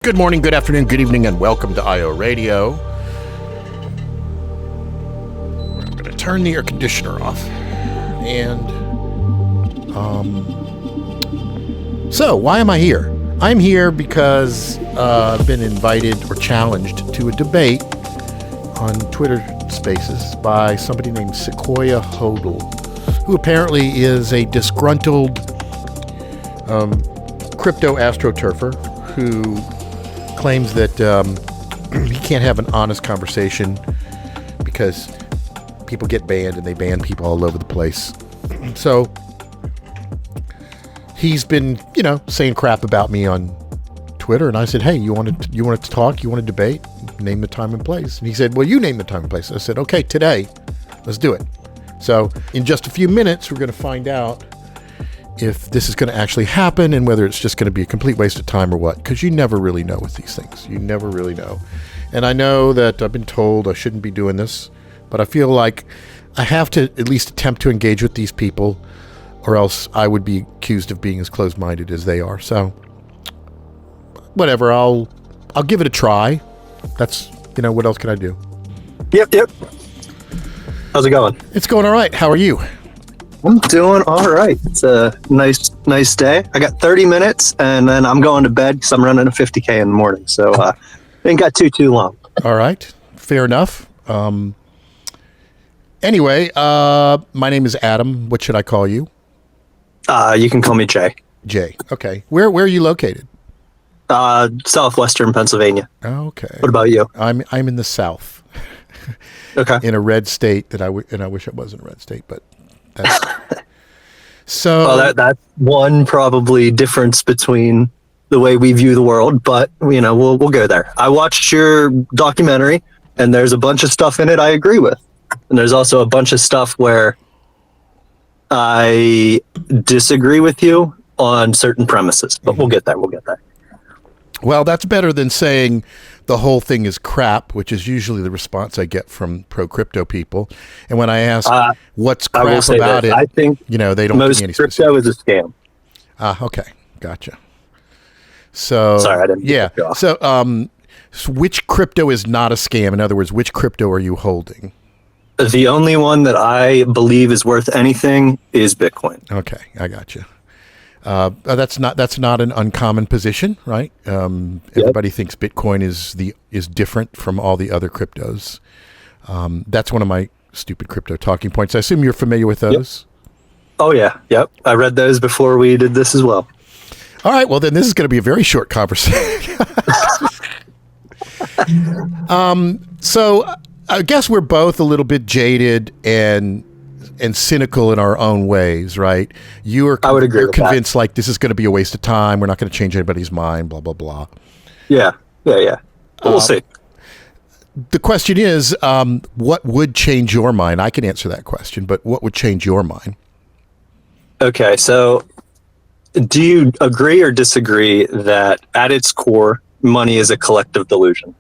Good morning, good afternoon, good evening, and welcome to ioRadio. I'm going to turn the air conditioner off. And, so why am I here? I'm here because I've been invited or challenged to a debate on Twitter Spaces by somebody named Sequoia Hodel, who apparently is a disgruntled crypto astroturfer who claims that he can't have an honest conversation because people get banned and they ban people all over the place. So he's been, saying crap about me on Twitter, and I said, "Hey, you wanted to talk? You want to debate? Name the time and place." And he said, "Well, you name the time and place." I said, "Okay, today, let's do it." So in just a few minutes, we're going to find out if this is going to actually happen and whether it's just going to be a complete waste of time or what, because you never really know with these things. You never really know. And I know that I've been told I shouldn't be doing this, but I feel like I have to at least attempt to engage with these people, or else I would be accused of being as closed-minded as they are. So whatever, I'll give it a try. That's, what else can I do? Yep. How's it going? It's going all right. How are you? I'm doing all right. It's a nice day. I got 30 minutes, and then I'm going to bed because I'm running a 50K in the morning. So ain't got too long. All right. Fair enough. Anyway, my name is Adam. What should I call you? You can call me Jay. Jay. Okay. Where are you located? Southwestern Pennsylvania. Okay. What about you? I'm in the South. Okay. In a red state and I wish I wasn't a red state, but that's so. Well, that's one probably difference between the way we view the world, but we'll go there. I watched your documentary, and there's a bunch of stuff in it I agree with, and there's also a bunch of stuff where I disagree with you on certain premises. But we'll get there. Well, that's better than saying the whole thing is crap, which is usually the response I get from pro-crypto people. And when I ask what's crap about it, I think they don't give most me any crypto is a scam. Okay. Gotcha. So, sorry, I didn't. Yeah. So which crypto is not a scam? In other words, which crypto are you holding? The only one that I believe is worth anything is Bitcoin. Okay. I gotcha. That's not an uncommon position, right? Everybody thinks Bitcoin is different from all the other cryptos. That's one of my stupid crypto talking points. I assume you're familiar with those. Yep. Oh yeah, yep. I read those before we did this as well. All right. Well, then this is going to be a very short conversation. So I guess we're both a little bit jaded and cynical in our own ways, right? You're convinced like this is going to be a waste of time. We're not going to change anybody's mind, blah, blah, blah. Yeah. We'll see. The question is, what would change your mind? I can answer that question, but what would change your mind? Okay, so do you agree or disagree that at its core, money is a collective delusion?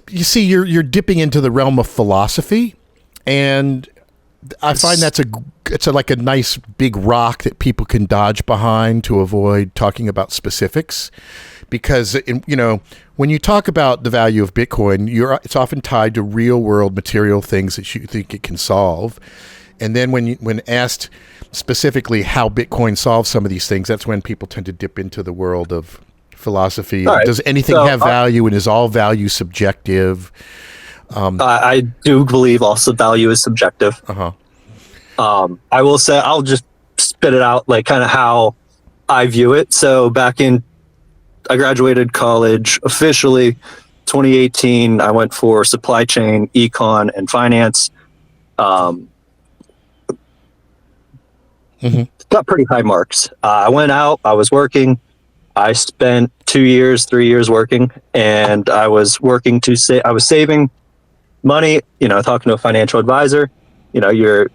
You see, you're dipping into the realm of philosophy, and I find it's like a nice big rock that people can dodge behind to avoid talking about specifics. Because when you talk about the value of Bitcoin, it's often tied to real world material things that you think it can solve. And then when asked specifically how Bitcoin solves some of these things, that's when people tend to dip into the world of philosophy. Right. Does anything have value, and is all value subjective? I do believe also value is subjective. I will say, I'll just spit it out like kind of how I view it. So I graduated college officially 2018. I went for supply chain, econ, and finance. Got pretty high marks. I went out, I was working. I spent 3 years working, and I was working I was saving money, talking to a financial advisor. You're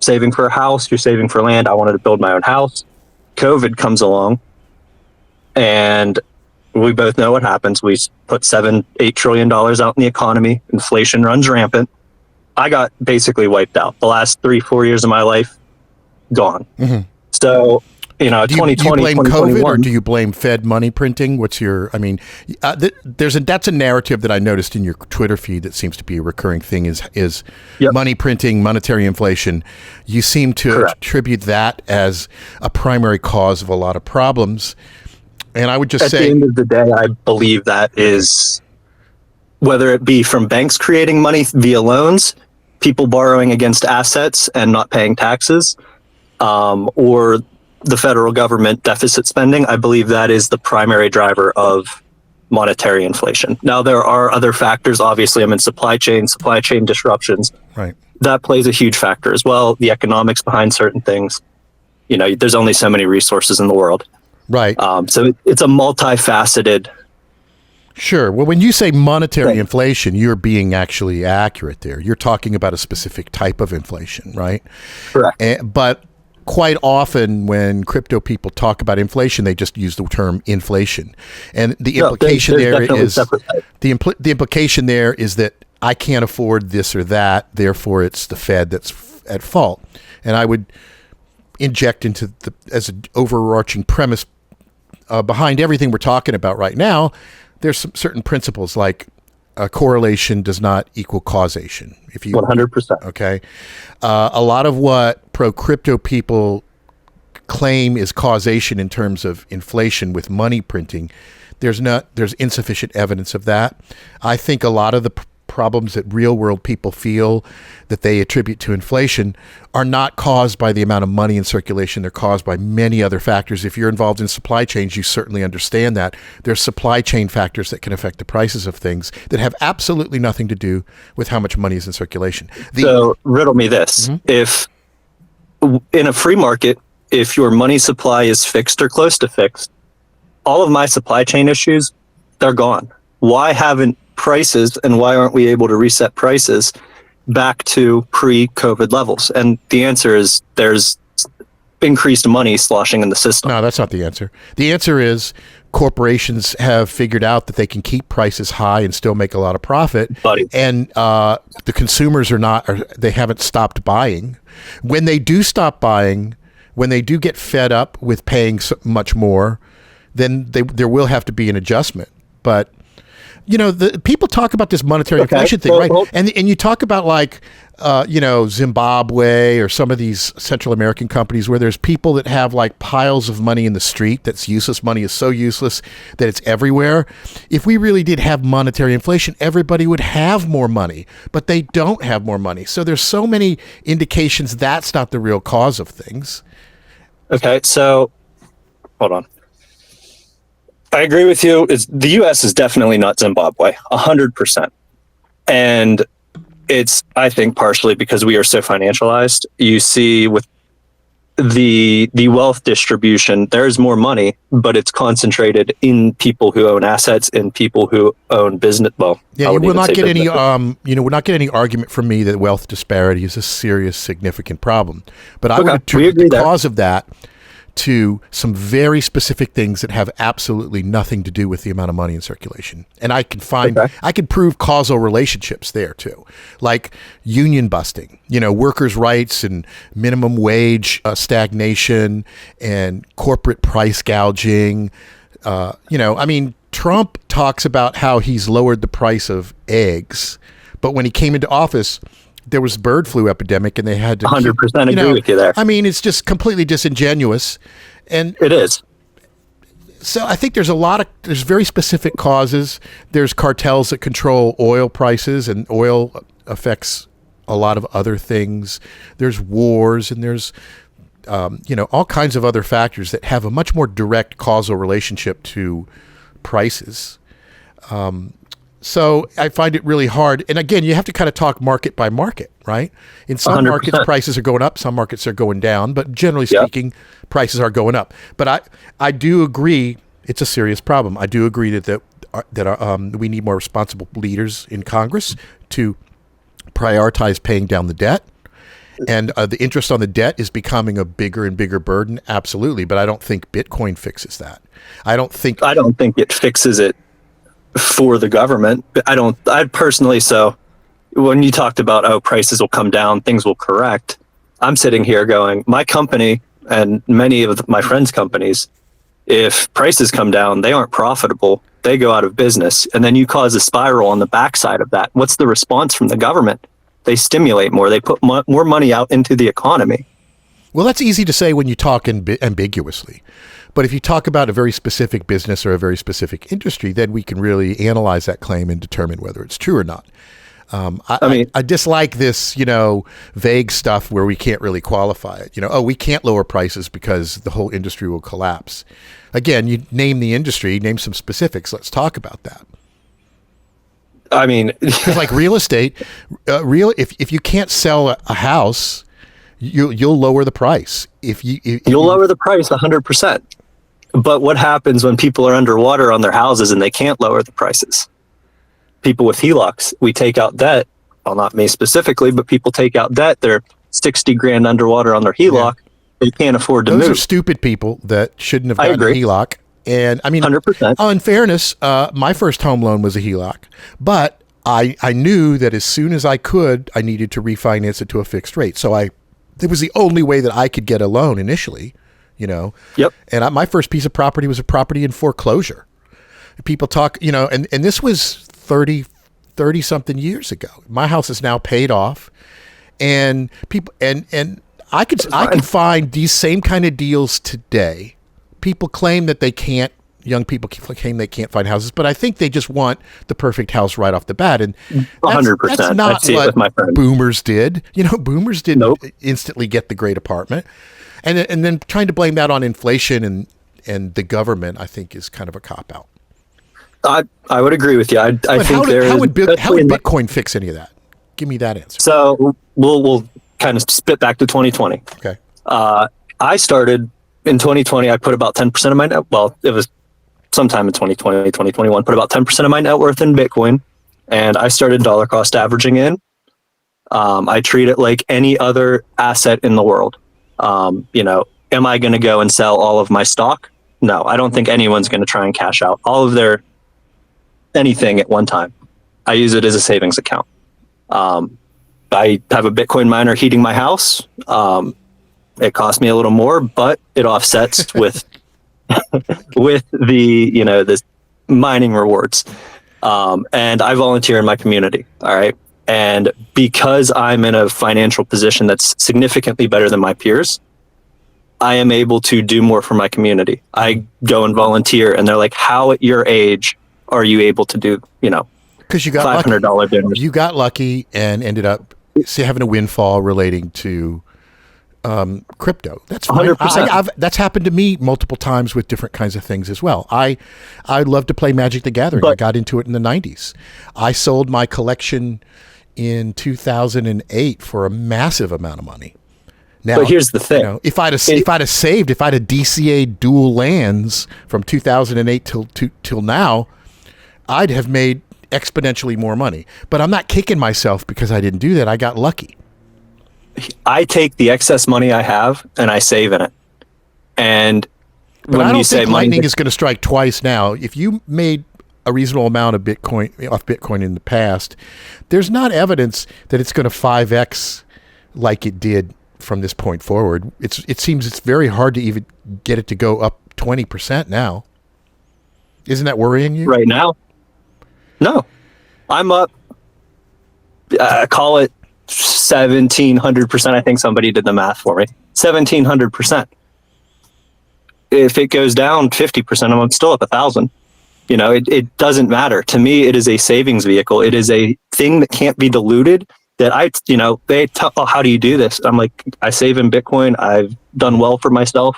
saving for a house, you're saving for land. I wanted to build my own house. COVID comes along, and we both know what happens. We put $7-8 trillion out in the economy. Inflation runs rampant. I got basically wiped out. The last 3-4 years of my life, gone. So you know, Do you 2020, blame COVID or 2021. do you blame Fed money printing? What's your? I mean, that's a narrative that I noticed in your Twitter feed that seems to be a recurring thing. Is Yep. money printing, monetary inflation? You seem to Correct. attribute that as a primary cause of a lot of problems. And I would just At the say, end of the day, I believe that is, whether it be from banks creating money via loans, people borrowing against assets and not paying taxes, or the federal government deficit spending, I believe that is the primary driver of monetary inflation. Now, there are other factors. Obviously, I'm in supply chain disruptions. right. That plays a huge factor as well. The economics behind certain things. You know, there's only so many resources in the world. Right. So it's a multifaceted. Sure. Well, when you say monetary Right. inflation, you're being actually accurate there. You're talking about a specific type of inflation, right? Correct. But quite often when crypto people talk about inflation, they just use the term inflation. And the No, implication there's there definitely is separate types. the implication there is that I can't afford this or that, therefore it's the Fed that's at fault. And I would inject into as an overarching premise behind everything we're talking about right now, there's some certain principles like correlation does not equal causation. If you 100%. okay, a lot of what pro crypto people claim is causation in terms of inflation with money printing, there's insufficient evidence of that. I think a lot of the problems that real world people feel that they attribute to inflation are not caused by the amount of money in circulation. They're caused by many other factors. If you're involved in supply chains, you certainly understand that. There's supply chain factors that can affect the prices of things that have absolutely nothing to do with how much money is in circulation. So riddle me this. If in a free market, if your money supply is fixed or close to fixed, all of my supply chain issues, they're gone. Why haven't prices and why aren't we able to reset prices back to pre-COVID levels? And the answer is there's increased money sloshing in the system. No, that's not the answer. The answer is corporations have figured out that they can keep prices high and still make a lot of profit. Buddy. And the consumers they haven't stopped buying. When they do stop buying, when they do get fed up with paying so much more, then there will have to be an adjustment. But you know, the people talk about this monetary inflation thing, right? And you talk about like, you know, Zimbabwe or some of these Central American companies where there's people that have like piles of money in the street that's useless. Money is so useless that it's everywhere. If we really did have monetary inflation, everybody would have more money, but they don't have more money. So there's so many indications that's not the real cause of things. Okay, so hold on. I agree with you. The U.S. is definitely not Zimbabwe, 100%. And it's, I think, partially because we are so financialized. You see with the wealth distribution, there's more money, but it's concentrated in people who own assets and people who own business. Well, yeah, you will not get any. We're not getting any argument from me that wealth disparity is a serious, significant problem. But I would attribute the cause of that to some very specific things that have absolutely nothing to do with the amount of money in circulation. And I can I can prove causal relationships there too, like union busting, you know, workers' rights and minimum wage stagnation and corporate price gouging. You know, I mean, Trump talks about how he's lowered the price of eggs, but when he came into office, there was bird flu epidemic and they had to 100% agree with you there. I mean, it's just completely disingenuous. And it is. So I think there's very specific causes. There's cartels that control oil prices and oil affects a lot of other things. There's wars and there's, you know, all kinds of other factors that have a much more direct causal relationship to prices. So I find it really hard. And again, you have to kind of talk market by market, right? In some 100%. markets, prices are going up. Some markets are going down. But generally speaking, prices are going up. But I do agree it's a serious problem. I do agree that we need more responsible leaders in Congress to prioritize paying down the debt. And the interest on the debt is becoming a bigger and bigger burden. Absolutely. But I don't think Bitcoin fixes that. I don't think it fixes it for the government. I personally, so when you talked about, prices will come down, things will correct, I'm sitting here going, my company and many of my friends' companies, if prices come down, they aren't profitable. They go out of business. And then you cause a spiral on the backside of that. What's the response from the government? They stimulate more. They put more money out into the economy. Well, that's easy to say when you talk ambiguously. But if you talk about a very specific business or a very specific industry, then we can really analyze that claim and determine whether it's true or not. I dislike this, vague stuff where we can't really qualify it. We can't lower prices because the whole industry will collapse. Again, you name the industry, name some specifics. Let's talk about that. I mean, like real estate, if you can't sell a house, you'll lower the price. You'll lower the price 100%. But what happens when people are underwater on their houses and they can't lower the prices? People with HELOCs, we take out debt. Well, not me specifically, but people take out debt. They're 60 grand underwater on their HELOC. Yeah. They can't afford to move. Those are stupid people that shouldn't have gotten a HELOC. And I mean, 100%. In fairness, my first home loan was a HELOC, but I knew that as soon as I could, I needed to refinance it to a fixed rate. So it was the only way that I could get a loan initially, Yep. And my first piece of property was a property in foreclosure. People talk, and this was 30 something years ago. My house is now paid off, and people, and I could find these same kind of deals today. People claim that young people claim they can't find houses, but I think they just want the perfect house right off the bat. And 100%. That's not what boomers did. Boomers didn't instantly get the great apartment. And then trying to blame that on inflation and the government, I think, is kind of a cop-out. I would agree with you. I think how would Bitcoin fix any of that? Give me that answer. So we'll kind of spit back to 2020. Okay. I started in 2020. I put about 10% of my net. Well, it was sometime in 2020, 2021. Put about 10% of my net worth in Bitcoin, and I started dollar cost averaging in. I treat it like any other asset in the world. Am I going to go and sell all of my stock? No, I don't think anyone's going to try and cash out all of their anything at one time. I use it as a savings account. I have a Bitcoin miner heating my house. It costs me a little more, but it offsets with the mining rewards. And I volunteer in my community. All right. And because I'm in a financial position that's significantly better than my peers, I am able to do more for my community. I go and volunteer, and they're like, how at your age are you able to do, because you got $500 dinners? You got lucky and ended up having a windfall relating to crypto. That's 100%. That's happened to me multiple times with different kinds of things as well. I love to play Magic the Gathering. I got into it in the 90s. I sold my collection in 2008 for a massive amount of money. Now, but here's the thing: if I'd have DCA'd dual lands from 2008 till now, I'd have made exponentially more money. But I'm not kicking myself because I didn't do that. I got lucky. I take the excess money I have and I save in it. But I don't think lightning is going to strike twice now. If you made a reasonable amount of Bitcoin in the past, there's not evidence that it's going to 5x like it did from this point forward. It seems it's very hard to even get it to go up 20% now. Isn't that worrying you? Right now? No. I'm up, call it 1,700%. I think somebody did the math for me. 1,700%. If it goes down 50%, I'm still up 1,000. It doesn't matter. To me, it is a savings vehicle. It is a thing that can't be diluted. They tell, how do you do this? I'm like, I save in Bitcoin. I've done well for myself,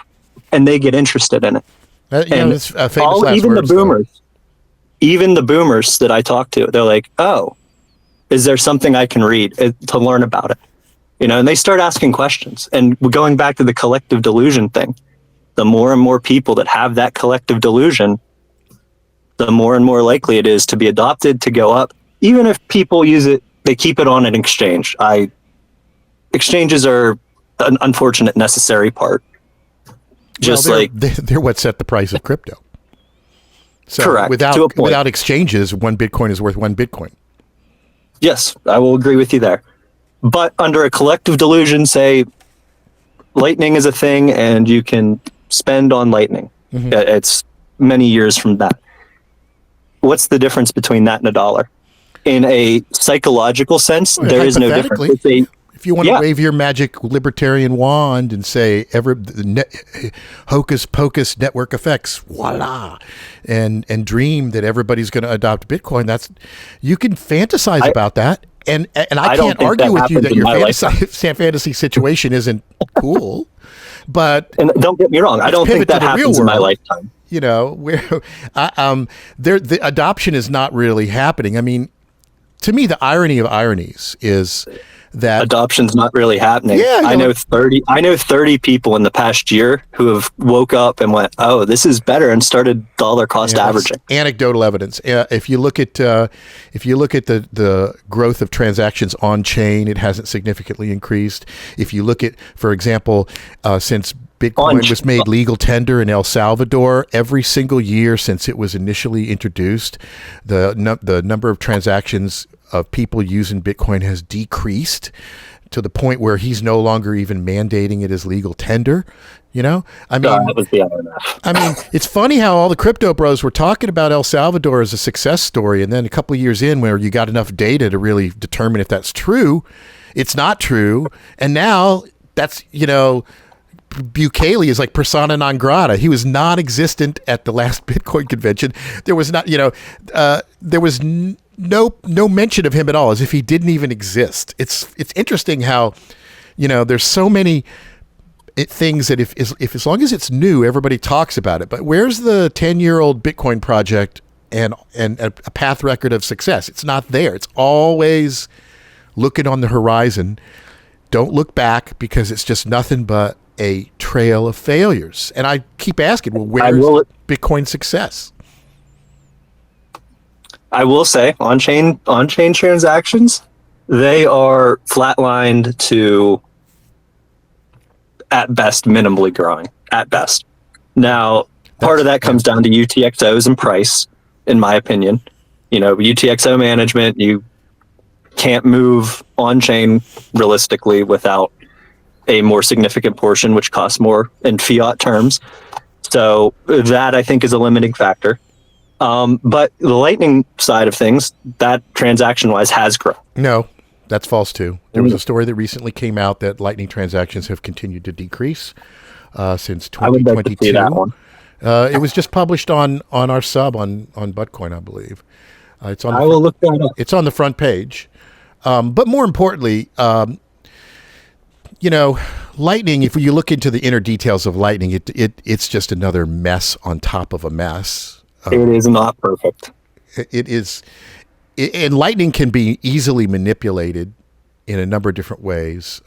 and they get interested in it. Even the boomers that I talk to, they're like, oh, is there something I can read to learn about it? And they start asking questions. And going back to the collective delusion thing, the more and more people that have that collective delusion, the more and more likely it is to be adopted, to go up. Even if people use it, they keep it on an exchange. Exchanges are an unfortunate necessary part. They're what set the price of crypto. So correct. Without exchanges, one Bitcoin is worth one Bitcoin. Yes, I will agree with you there. But under a collective delusion, say Lightning is a thing, and you can spend on Lightning. It's many years from that. What's the difference between that and $1? In a psychological sense, Well, there is no difference. If you want to wave your magic libertarian wand and say hocus pocus network effects, voila, and dream that everybody's going to adopt Bitcoin, you can fantasize about that. And I can't argue with you that your fantasy situation isn't cool. And don't get me wrong, I don't think that happens in my lifetime. You know, where the adoption is not really happening. I mean, to me, the irony of ironies is that adoption's not really happening. Yeah, I know 30 people in the past year who have woke up and went, "Oh, this is better," and started dollar cost averaging. Anecdotal evidence. If you look at the growth of transactions on chain, it hasn't significantly increased. If you look at, for example, since Bitcoin was made legal tender in El Salvador, every single year since it was initially introduced, the number of transactions of people using Bitcoin has decreased to the point where he's no longer even mandating it as legal tender. You know, I mean, that was the IMF. I mean, it's funny how all the crypto bros were talking about El Salvador as a success story, and then a couple of years in, where you got enough data to really determine if that's true, it's not true, and now that's, you know, Bukele is like persona non grata. He was non-existent at the last Bitcoin convention. There was not, you know, there was no mention of him at all, as if he didn't even exist. It's interesting how, you know, there's so many things that if as long as it's new, everybody talks about it. But where's the 10-year-old Bitcoin project and a path record of success? It's not there. It's always looking on the horizon. Don't look back, because it's just nothing but a trail of failures. And I keep asking, well, where's Bitcoin success? I will say on-chain transactions, they are flatlined to, at best, minimally growing, at best. Now, part of that comes down to UTXOs and price, in my opinion. You know, UTXO management, you can't move on-chain realistically without a more significant portion, which costs more in fiat terms. So that, I think, is a limiting factor. But the Lightning side of things, that transaction-wise has grown. No, that's false too. There was a story that recently came out that Lightning transactions have continued to decrease since 2022. I would like to see that one. It was just published on our sub on Bitcoin, I believe. It's on. I will look that up. It's on the front page. But more importantly, you know, Lightning, if you look into the inner details of Lightning, it's just another mess on top of a mess. It is not perfect. It is. And Lightning can be easily manipulated in a number of different ways.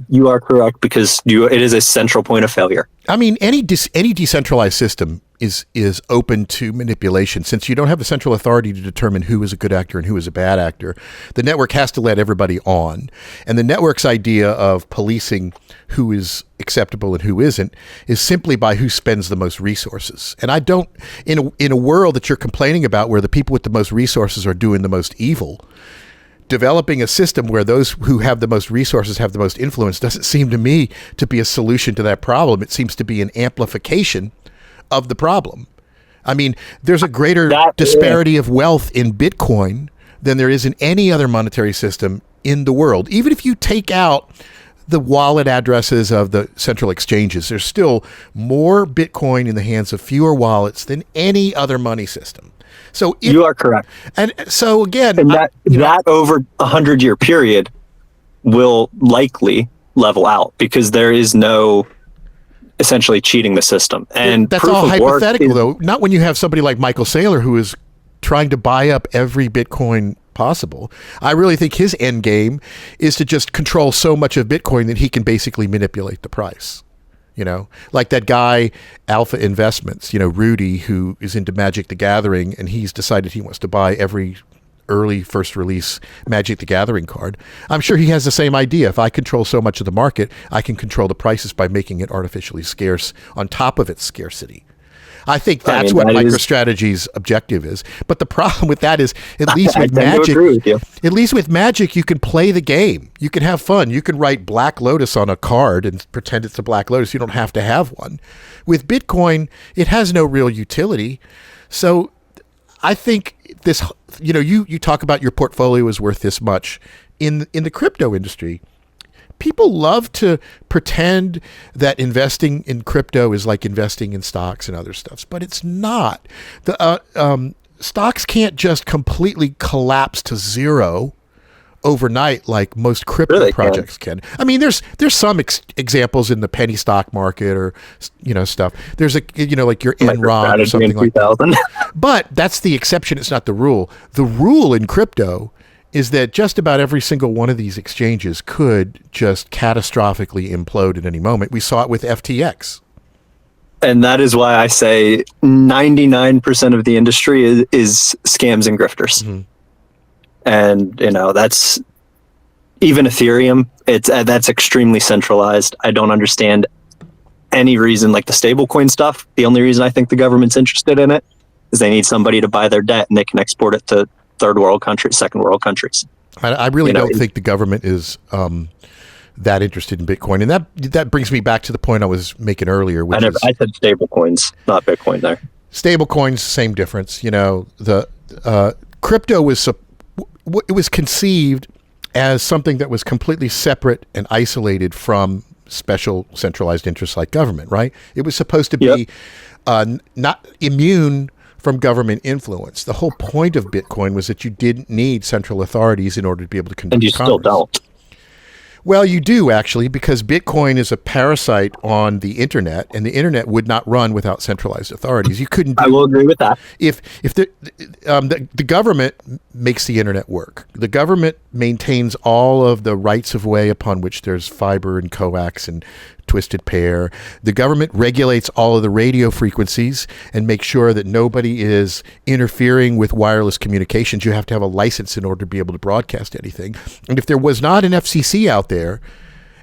You are correct, because it is a central point of failure. I mean, any decentralized system is open to manipulation. Since you don't have a central authority to determine who is a good actor and who is a bad actor, the network has to let everybody on. And the network's idea of policing who is acceptable and who isn't is simply by who spends the most resources. And I don't, in a world that you're complaining about, where the people with the most resources are doing the most evil, developing a system where those who have the most resources have the most influence doesn't seem to me to be a solution to that problem. It seems to be an amplification of the problem. I mean, there's a greater disparity of wealth in Bitcoin than there is in any other monetary system in the world. Even if you take out the wallet addresses of the central exchanges, there's still more Bitcoin in the hands of fewer wallets than any other money system. So you are correct. And so again, and that over 100-year period will likely level out, because there is no essentially cheating the system. And that's all hypothetical, though. Not when you have somebody like Michael Saylor, who is trying to buy up every Bitcoin possible. I really think his end game is to just control so much of Bitcoin that he can basically manipulate the price. You know, like that guy, Alpha Investments, you know, Rudy, who is into Magic the Gathering, and he's decided he wants to buy every early first release Magic the Gathering card. I'm sure he has the same idea. If I control so much of the market, I can control the prices by making it artificially scarce on top of its scarcity. I think that's what MicroStrategy's objective is. But the problem with that is, at least with Magic, you can play the game. You can have fun. You can write Black Lotus on a card and pretend it's a Black Lotus. You don't have to have one. With Bitcoin, it has no real utility. So I think this, you talk about your portfolio is worth this much. In the crypto industry, people love to pretend that investing in crypto is like investing in stocks and other stuff, but it's not. The stocks can't just completely collapse to zero overnight like most crypto projects can. I mean, there's some examples in the penny stock market or stuff. There's like your Enron or something like that. But that's the exception. It's not the rule. The rule in crypto is that just about every single one of these exchanges could just catastrophically implode at any moment. We saw it with FTX. And that is why I say 99% of the industry is scams and grifters. Mm-hmm. And, that's even Ethereum. That's extremely centralized. I don't understand any reason, like the stablecoin stuff. The only reason I think the government's interested in it is they need somebody to buy their debt and they can export it to third world countries, second world countries. I really don't think the government is that interested in Bitcoin. And that brings me back to the point I was making earlier. I said stable coins, not Bitcoin there. Stable coins, same difference. The crypto was conceived as something that was completely separate and isolated from special centralized interests like government, right? It was supposed to be not immune from government influence. The whole point of Bitcoin was that you didn't need central authorities in order to be able to conduct commerce. And you still don't. Well, you do actually, because Bitcoin is a parasite on the internet, and the internet would not run without centralized authorities. You couldn't. I will agree with that. If the government makes the internet work, the government maintains all of the rights of way upon which there's fiber and coax and twisted pair. The government regulates all of the radio frequencies and makes sure that nobody is interfering with wireless communications. You have to have a license in order to be able to broadcast anything. And if there was not an FCC out there,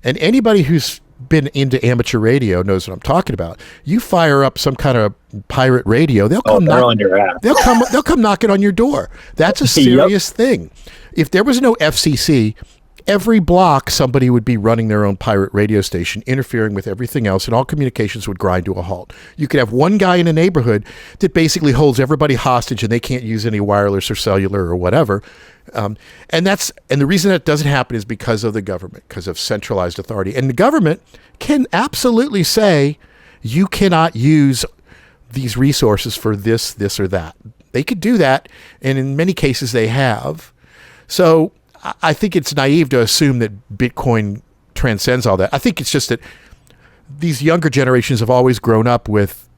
and anybody who's been into amateur radio knows what I'm talking about. You fire up some kind of pirate radio, they'll come on your ass. They'll come knocking on your door. That's a serious thing. If there was no FCC, every block, somebody would be running their own pirate radio station, interfering with everything else, and all communications would grind to a halt. You could have one guy in a neighborhood that basically holds everybody hostage, and they can't use any wireless or cellular or whatever. And the reason that doesn't happen is because of the government, because of centralized authority. And the government can absolutely say, you cannot use these resources for this, or that. They could do that, and in many cases they have. So I think it's naive to assume that Bitcoin transcends all that. I think it's just that these younger generations have always grown up with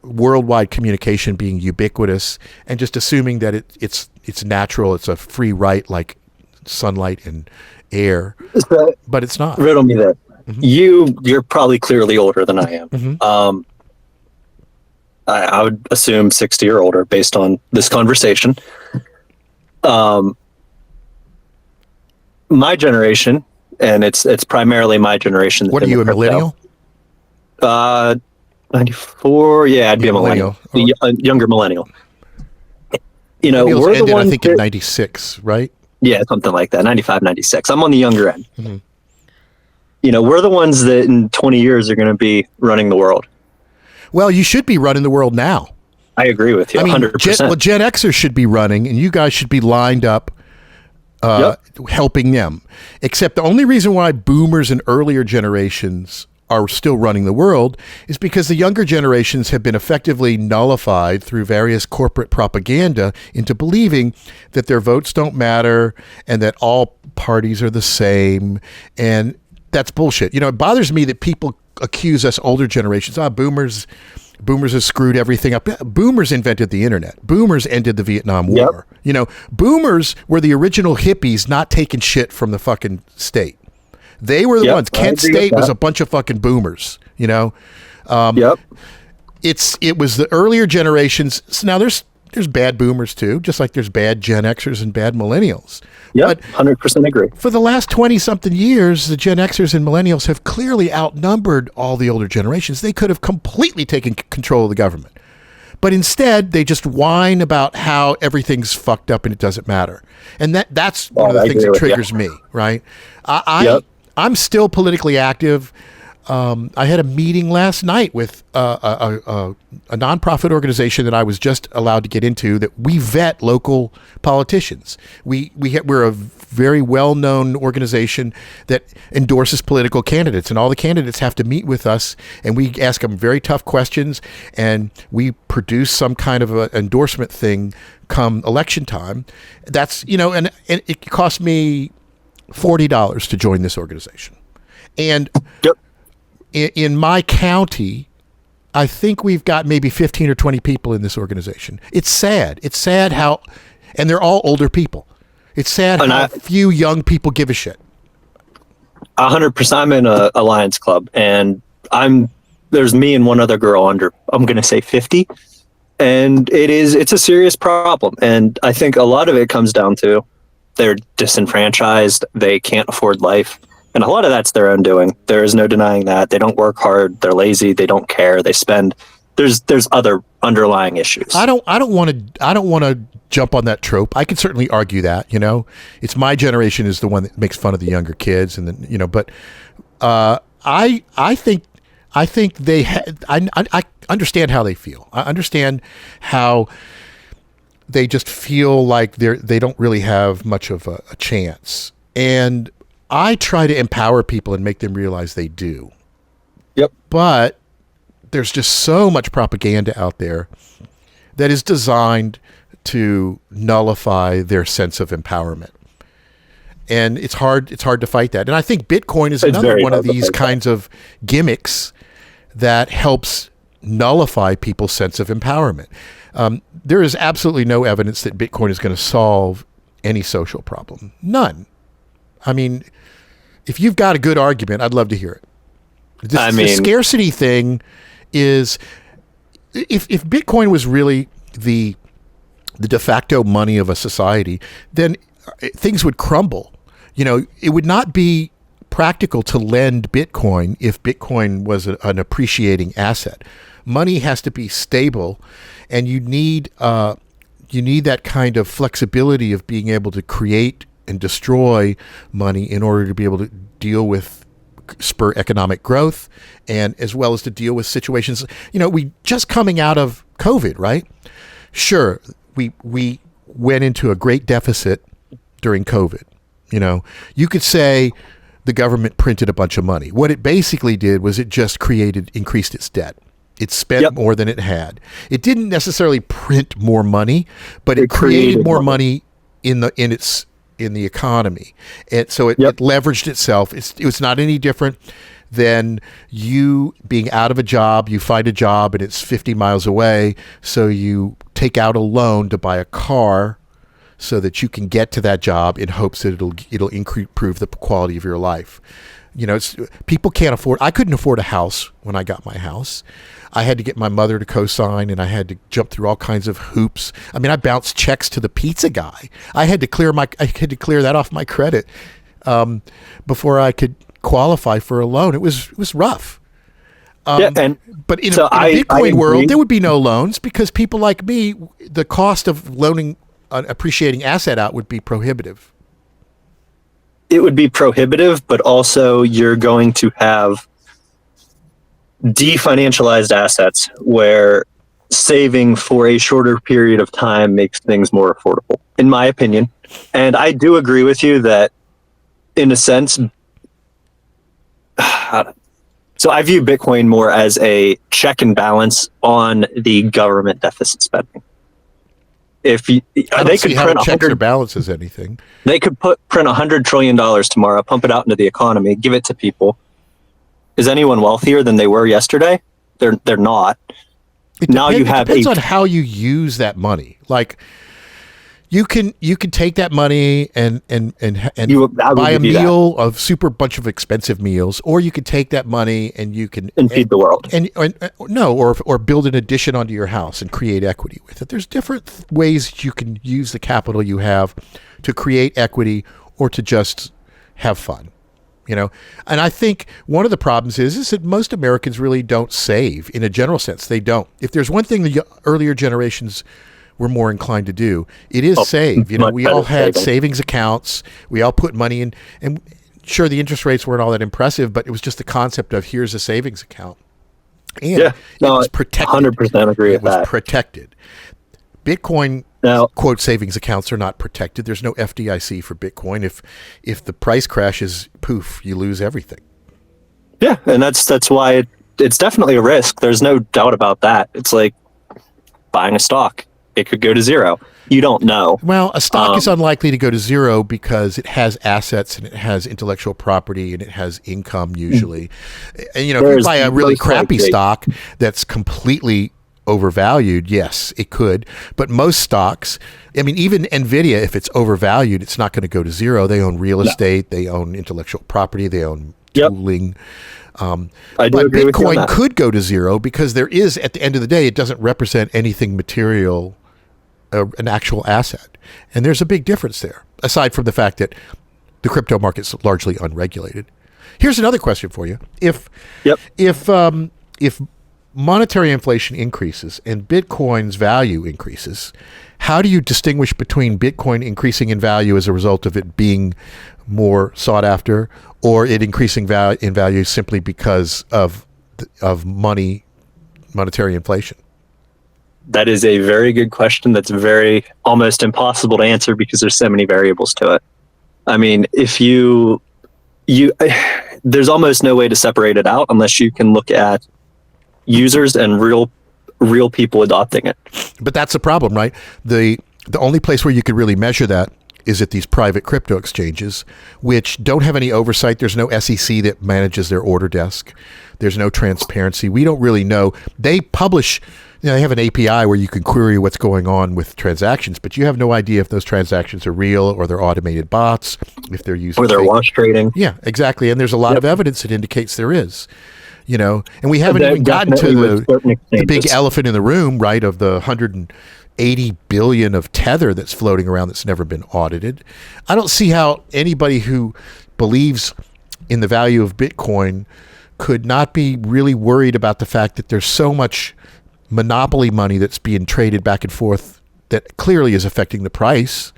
worldwide communication being ubiquitous and just assuming that it's natural, it's a free right like sunlight and air, but it's not. Riddle me that. Mm-hmm. You're probably clearly older than I am. Mm-hmm. I would assume 60 or older based on this conversation. My generation, and it's primarily my generation. What are you, a millennial? 94. Yeah, I'd be a millennial. A younger millennial. Millennials we're ended, the ones I think, in 96, right? Yeah, something like that. 95, 96. I'm on the younger end. Mm-hmm. We're the ones that in 20 years are going to be running the world. Well, you should be running the world now. I agree with you, 100%. Gen Xers should be running, and you guys should be lined up helping them. Except the only reason why boomers and earlier generations are still running the world is because the younger generations have been effectively nullified through various corporate propaganda into believing that their votes don't matter and that all parties are the same. And that's bullshit. It bothers me that people accuse us older generations, boomers have screwed everything up. Boomers invented the internet. Boomers ended the Vietnam War. Yep. Boomers were the original hippies not taking shit from the fucking state. They were the ones. Kent State was a bunch of fucking boomers, It was the earlier generations. So now there's bad boomers too, just like there's bad Gen Xers and bad millennials. Yeah, 100% agree. For the last 20-something years, the Gen Xers and millennials have clearly outnumbered all the older generations. They could have completely taken control of the government. But instead, they just whine about how everything's fucked up and it doesn't matter. And that's one of the things that triggers me, right? I'm still politically active. I had a meeting last night with a nonprofit organization that I was just allowed to get into, that we vet local politicians. We're a very well-known organization that endorses political candidates, and all the candidates have to meet with us, and we ask them very tough questions, and we produce some kind of an endorsement thing come election time. That's, and it cost me $40 to join this organization. And in my county, I think we've got maybe 15 or 20 people in this organization. It's sad. It's sad how, and they're all older people. It's sad how few young people give a shit. 100%. I'm in a Lions Club, and there's me and one other girl under, I'm going to say 50. And it's a serious problem. And I think a lot of it comes down to they're disenfranchised. They can't afford life. And a lot of that's their own doing. There is no denying that. They don't work hard. They're lazy. They don't care. They spend. There's other underlying issues. I don't want to jump on that trope. I could certainly argue that, it's my generation is the one that makes fun of the younger kids, and then, but I think I understand how they feel. I understand how they just feel like they don't really have much of a chance. And I try to empower people and make them realize they do. Yep. But there's just so much propaganda out there that is designed to nullify their sense of empowerment. And it's hard to fight that. And I think Bitcoin is another one of these kinds of gimmicks that helps nullify people's sense of empowerment. There is absolutely no evidence that Bitcoin is going to solve any social problem. None. I mean, if you've got a good argument, I'd love to hear it. The scarcity thing is, if Bitcoin was really the de facto money of a society, then things would crumble. It would not be practical to lend Bitcoin if Bitcoin was an appreciating asset. Money has to be stable, and you need that kind of flexibility of being able to create and destroy money in order to be able to deal with spur economic growth, and as well as to deal with situations. We just coming out of COVID, right? Sure, we went into a great deficit during COVID. You could say the government printed a bunch of money. What it basically did was it just increased its debt. It spent more than it had. It didn't necessarily print more money, but it created more money in the economy. And so it leveraged itself. It was not any different than you being out of a job. You find a job and it's 50 miles away, so you take out a loan to buy a car so that you can get to that job in hopes that it'll improve the quality of your life. People can't afford. I couldn't afford a house when I got my house. I had to get my mother to co-sign, and I had to jump through all kinds of hoops. I mean, I bounced checks to the pizza guy. I had to clear that off my credit before I could qualify for a loan. It was rough. But in a Bitcoin world, there would be no loans, because people like me, the cost of loaning an appreciating asset out would be prohibitive. It would be prohibitive, but also you're going to have definancialized assets where saving for a shorter period of time makes things more affordable, in my opinion. And I do agree with you that, in a sense, so I view Bitcoin more as a check and balance on the government deficit spending. If they could print checks or balances anything, they could print $100 trillion tomorrow, pump it out into the economy, give it to people. Is anyone wealthier than they were yesterday? They're not. It depends on how you use that money. Like, you can take that money and buy a meal, a super bunch of expensive meals, or you could take that money and you can feed the world, or build an addition onto your house and create equity with it. There's different ways you can use the capital you have to create equity or to just have fun. And I think one of the problems is that most Americans really don't save in a general sense. They don't. If there's one thing the earlier generations were more inclined to do, it is save. We all had savings accounts. We all put money in, and sure, the interest rates weren't all that impressive, but it was just the concept of here's a savings account. And it was protected. 100% agree with that. It was protected. Bitcoin, quote, savings accounts are not protected. There's no FDIC for Bitcoin. If the price crashes, poof, you lose everything. Yeah, and that's why it's definitely a risk. There's no doubt about that. It's like buying a stock. It could go to zero. You don't know. Well, a stock is unlikely to go to zero because it has assets and it has intellectual property and it has income usually. And, if you buy a really crappy stock that's completely overvalued, yes, it could. But most stocks, even NVIDIA, if it's overvalued, it's not going to go to zero. They own real estate. They own intellectual property. They own tooling. But Bitcoin could go to zero because there is, at the end of the day, it doesn't represent anything material, an actual asset. And there's a big difference there, aside from the fact that the crypto market's largely unregulated. Here's another question for you. If monetary inflation increases and Bitcoin's value increases, how do you distinguish between Bitcoin increasing in value as a result of it being more sought after, or it increasing in value simply because of monetary inflation? That is a very good question. That's very almost impossible to answer because there's so many variables to it. If you there's almost no way to separate it out unless you can look at users and real people adopting it. But that's the problem, right? The only place where you could really measure that is at these private crypto exchanges, which don't have any oversight. There's no SEC that manages their order desk. There's no transparency. We don't really know. They publish, they have an API where you can query what's going on with transactions, but you have no idea if those transactions are real or they're automated bots, if they're using... Or they're wash trading. Yeah, exactly. And there's a lot of evidence that indicates there is. And we haven't even gotten to the big elephant in the room, right, of the 180 billion of Tether that's floating around that's never been audited. I don't see how anybody who believes in the value of Bitcoin could not be really worried about the fact that there's so much monopoly money that's being traded back and forth that clearly is affecting the price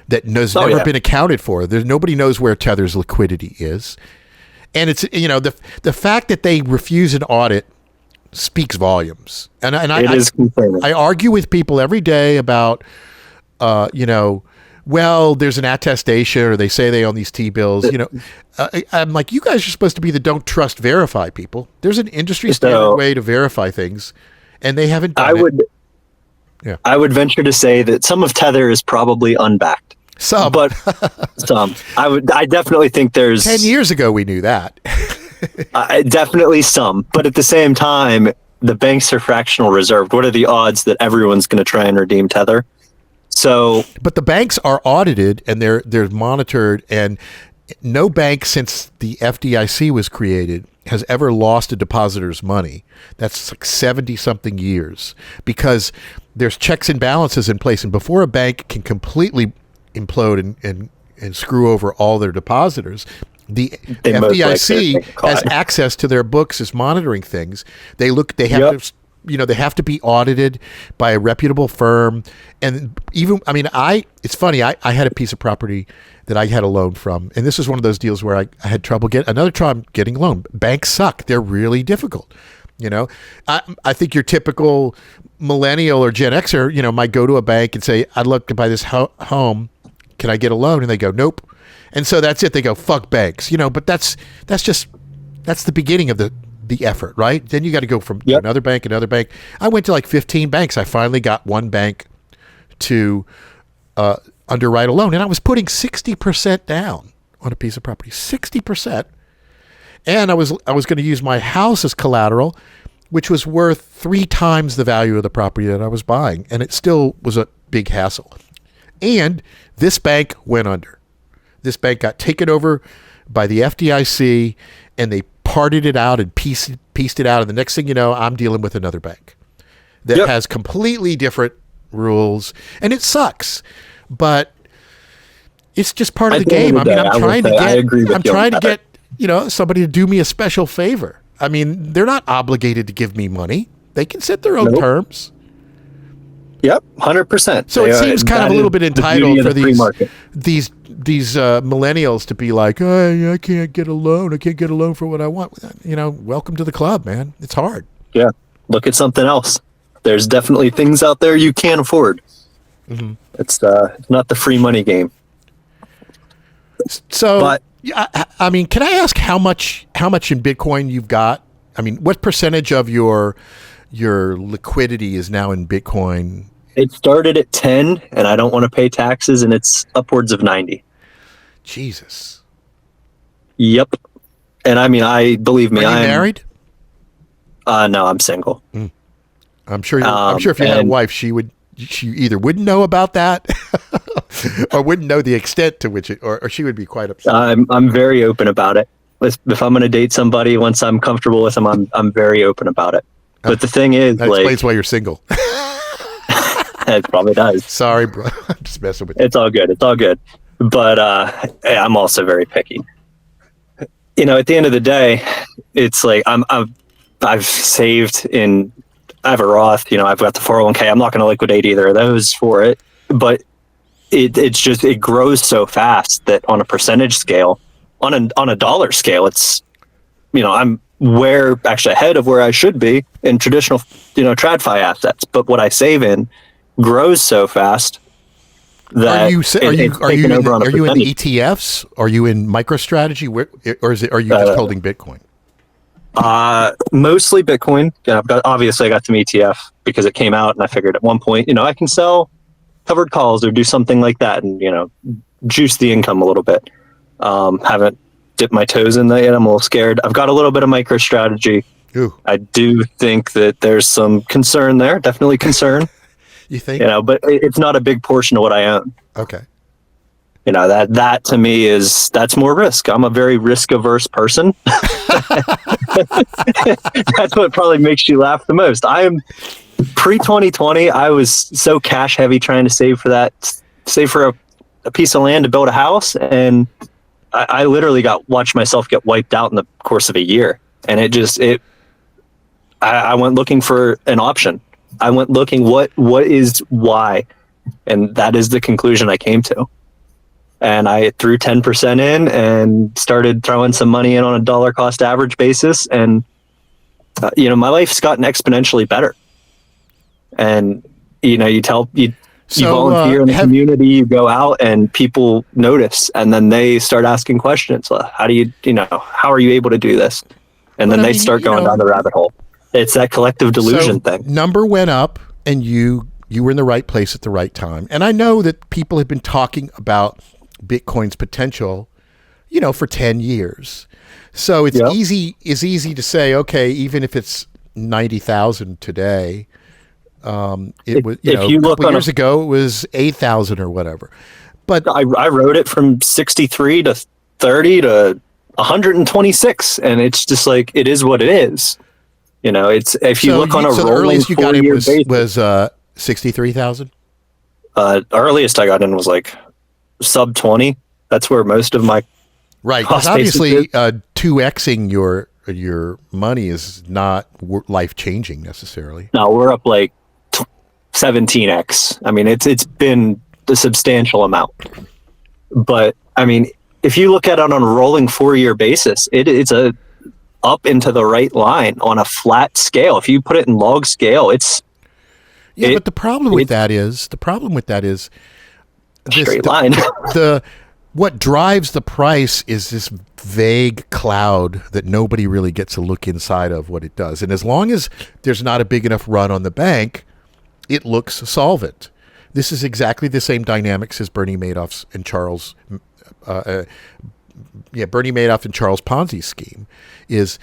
that has never been accounted for. Nobody knows where Tether's liquidity is. And it's, the fact that they refuse an audit speaks volumes. And I argue with people every day about, there's an attestation or they say they own these T-bills. I'm like, you guys are supposed to be the don't trust, verify people. There's an industry standard way to verify things, and they haven't done it. I would venture to say that some of Tether is probably unbacked. Some. But some. I definitely think there's... 10 years ago, we knew that. Definitely some. But at the same time, the banks are fractional reserved. What are the odds that everyone's going to try and redeem Tether? But the banks are audited and they're monitored, and no bank since the FDIC was created has ever lost a depositor's money. That's like 70-something years because there's checks and balances in place. And before a bank can completely implode and screw over all their depositors, the FDIC has access to their books, is monitoring things. They have to be audited by a reputable firm. And even, it's funny, I had a piece of property that I had a loan from, and this is one of those deals where I had trouble getting a loan. Banks suck. They're really difficult. I think your typical millennial or Gen Xer, might go to a bank and say, I'd love to buy this home. Can I get a loan? And they go, nope. And so that's it. They go, fuck banks, but that's the beginning of the effort, right? Then you got to go from another bank. I went to like 15 banks. I finally got one bank to underwrite a loan, and I was putting 60% down on a piece of property, 60%. And I was going to use my house as collateral, which was worth 3 times the value of the property that I was buying. And it still was a big hassle. And this bank went under. This bank got taken over by the FDIC, and they parted it out and pieced it out. And the next thing you know, I'm dealing with another bank that has completely different rules. And it sucks, but it's just part of the game. I'm trying to get somebody to do me a special favor. I mean, they're not obligated to give me money. They can set their own terms. Yep, 100%. So it seems kind of a little bit entitled for these millennials to be like, oh, I can't get a loan. I can't get a loan for what I want. Welcome to the club, man. It's hard. Yeah, look at something else. There's definitely things out there you can't afford. Mm-hmm. It's not the free money game. So, but, I mean, can I ask how much in Bitcoin you've got? I mean, what percentage of your liquidity is now in Bitcoin? It started at 10, and I don't want to pay taxes, and it's upwards of 90. Jesus. Yep. And I mean, believe me, I'm married. No, I'm single. I'm sure. I'm sure if you had a wife, she either wouldn't know about that, or wouldn't know the extent to which it, or she would be quite upset. I'm very open about it. If I'm going to date somebody, once I'm comfortable with them, I'm very open about it. But the thing is, that explains why you're single. It probably does. Sorry, bro. I'm just messing with you. It's all good. It's all good. But I'm also very picky. At the end of the day, it's like I've saved in. I have a Roth. I've got the 401k. I'm not going to liquidate either of those for it. But it grows so fast that on a percentage scale, on a dollar scale, it's I'm actually ahead of where I should be in traditional TradFi assets. But what I save in grows so fast that are you in the ETFs? Are you in MicroStrategy? Or are you just holding Bitcoin? Mostly Bitcoin. Obviously I got some ETF because it came out, and I figured at one point, I can sell covered calls or do something like that, and juice the income a little bit. Haven't dipped my toes in that yet. I'm a little scared. I've got a little bit of MicroStrategy. Ooh. I do think that there's some concern there. Definitely concern. You think? But it's not a big portion of what I own. Okay. That to me that's more risk. I'm a very risk averse person. That's what probably makes you laugh the most. I am pre-2020. I was so cash heavy trying to save for a piece of land to build a house, and I literally watched myself get wiped out in the course of a year. And I went looking for an option. I went looking what is why, and that is the conclusion I came to. And I threw 10% in and started throwing some money in on a dollar cost average basis. And, my life's gotten exponentially better. And, you volunteer in the community, you go out and people notice, and then they start asking questions. How do how are you able to do this? And then they start going down the rabbit hole. It's that collective delusion thing. Number went up, and you were in the right place at the right time. And I know that people have been talking about Bitcoin's potential, for 10 years. So it's easy to say, okay, even if it's 90,000 today, it was, a couple years ago, it was 8,000 or whatever. But I wrote it from 63 to 30 to 126, and it's just like, it is what it is. It's, if you look on a rolling, the earliest you got in was 63,000. Earliest I got in was like sub 20. That's where most of my right. Because obviously, 2xing your money is not life changing necessarily. No, we're up like 17x. I mean, it's been a substantial amount. But I mean, if you look at it on a rolling 4-year basis, it's a up into the right line on a flat scale. If you put it in log scale, it's but the problem with that is straight line. What drives the price is this vague cloud that nobody really gets a look inside of what it does. And as long as there's not a big enough run on the bank, it looks solvent. This is exactly the same dynamics as Bernie Madoff's and Charles Ponzi's scheme is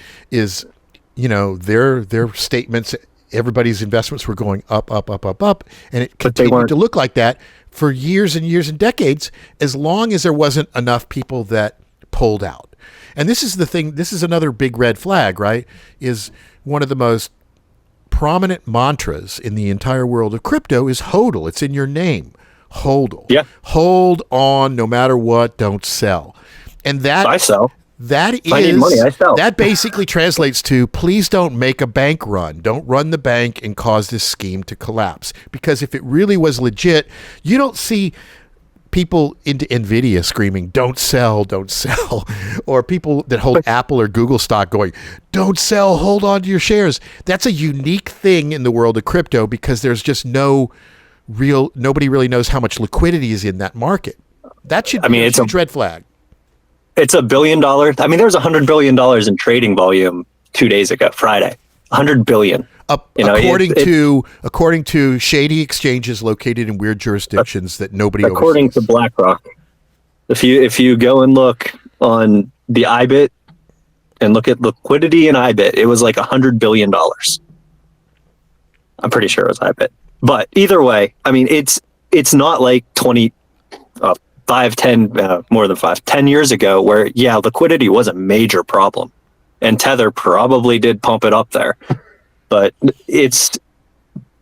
their statements. Everybody's investments were going up, and it continued to look like that for years and years and decades, as long as there wasn't enough people that pulled out. And this is the thing. This is another big red flag, right? Is one of the most prominent mantras in the entire world of crypto is HODL. It's in your name. HODL. Yeah. Hold on no matter what. Don't sell. And that I sell. If I need money, I sell. That basically translates to, please don't make a bank run. Don't run the bank and cause this scheme to collapse. Because if it really was legit, you don't see people into NVIDIA screaming, don't sell, or people that hold Apple or Google stock going, don't sell, hold on to your shares. That's a unique thing in the world of crypto because there's just nobody really knows how much liquidity is in that market. That should be a huge red flag. It's $1 billion. I mean, there was $100 billion in trading volume 2 days ago, Friday. $100 billion. According to shady exchanges located in weird jurisdictions that nobody according oversees. to BlackRock. If you go and look on the IBIT and look at liquidity in IBIT, it was like $100 billion. I'm pretty sure it was IBIT. But either way, I mean, it's not like 10 years ago where, liquidity was a major problem. And Tether probably did pump it up there. But it's,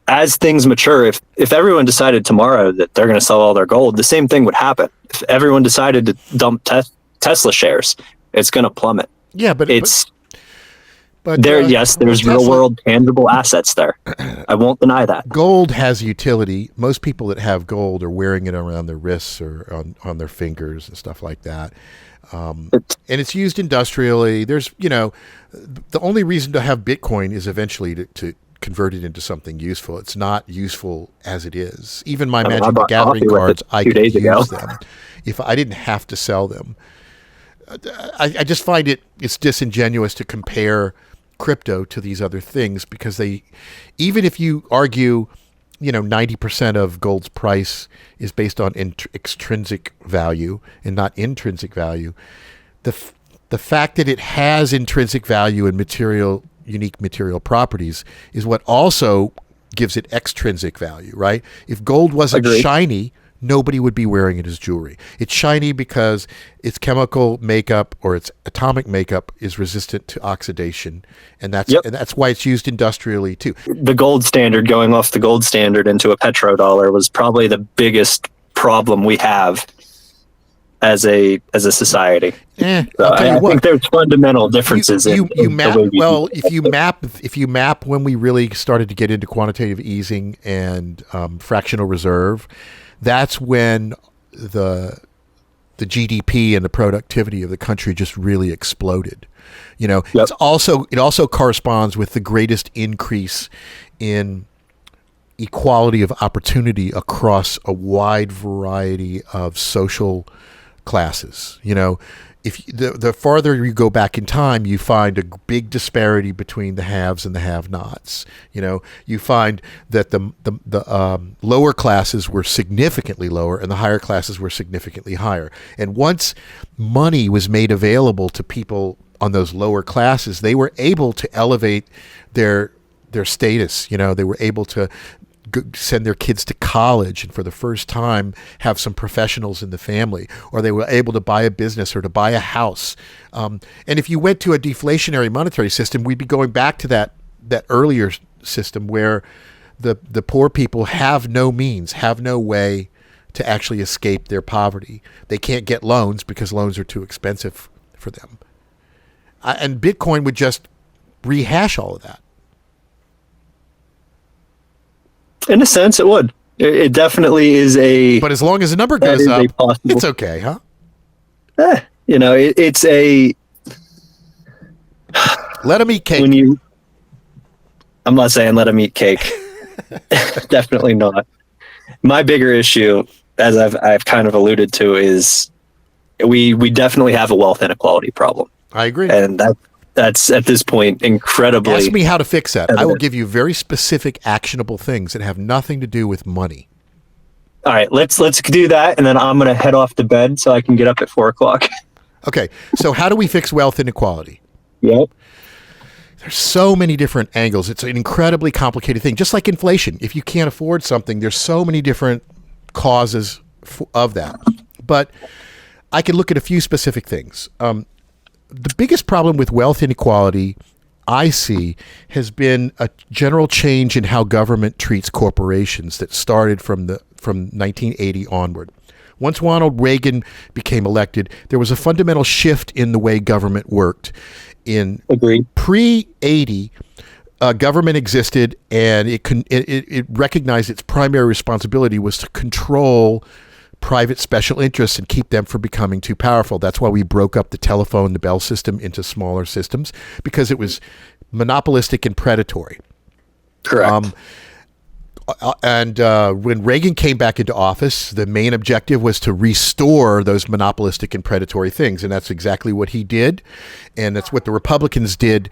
as things mature, if everyone decided tomorrow that they're going to sell all their gold, the same thing would happen. If everyone decided to dump Tesla shares, it's going to plummet. Yeah, but there's real world tangible assets there. I won't deny that. Gold has utility. Most people that have gold are wearing it around their wrists or on their fingers and stuff like that. And it's used industrially. There's, the only reason to have Bitcoin is eventually to convert it into something useful. It's not useful as it is. Even my Magic the Gathering cards, I could use them if I didn't have to sell them. I just find it's disingenuous to compare crypto to these other things because even if you argue, 90% of gold's price is based on extrinsic value and not intrinsic value. The fact that it has intrinsic value and unique material properties is what also gives it extrinsic value, right? If gold wasn't shiny, nobody would be wearing it as jewelry. It's shiny because its chemical makeup or its atomic makeup is resistant to oxidation, and that's why it's used industrially too. The gold standard, going off the gold standard into a petrodollar, was probably the biggest problem we have as a society. I think there's fundamental differences if you map when we really started to get into quantitative easing and fractional reserve, that's when the GDP and the productivity of the country just really exploded. It also corresponds with the greatest increase in equality of opportunity across a wide variety of social classes. If the farther you go back in time, you find a big disparity between the haves and the have-nots. You find that the lower classes were significantly lower and the higher classes were significantly higher. And once money was made available to people on those lower classes, they were able to elevate their status. They were able to send their kids to college and for the first time have some professionals in the family, or they were able to buy a business or to buy a house. And if you went to a deflationary monetary system, we'd be going back to that earlier system where the poor people have no means, have no way to actually escape their poverty. They can't get loans because loans are too expensive for them. And Bitcoin would just rehash all of that. In a sense, it would. It definitely is But as long as the number goes up, it's okay, huh? It's a... Let them eat cake. I'm not saying let them eat cake. Definitely not. My bigger issue, as I've kind of alluded to, is we definitely have a wealth inequality problem. I agree. And that's at this point incredibly... Ask me how to fix that. I will give you very specific, actionable things that have nothing to do with money. All right, let's do that, and then I'm going to head off to bed so I can get up at 4:00. Okay, so how do we fix wealth inequality? Yep. There's so many different angles. It's an incredibly complicated thing. Just like inflation. If you can't afford something, there's so many different causes of that. But I can look at a few specific things. The biggest problem with wealth inequality I see has been a general change in how government treats corporations that started from 1980 onward. Once Ronald Reagan became elected, there was a fundamental shift in the way government worked. In Agreed. pre-'80, government existed, and it recognized its primary responsibility was to control private special interests and keep them from becoming too powerful. That's why we broke up the telephone, the bell system into smaller systems, because it was monopolistic and predatory. Correct. When Reagan came back into office, the main objective was to restore those monopolistic and predatory things. And that's exactly what he did. And that's what the Republicans did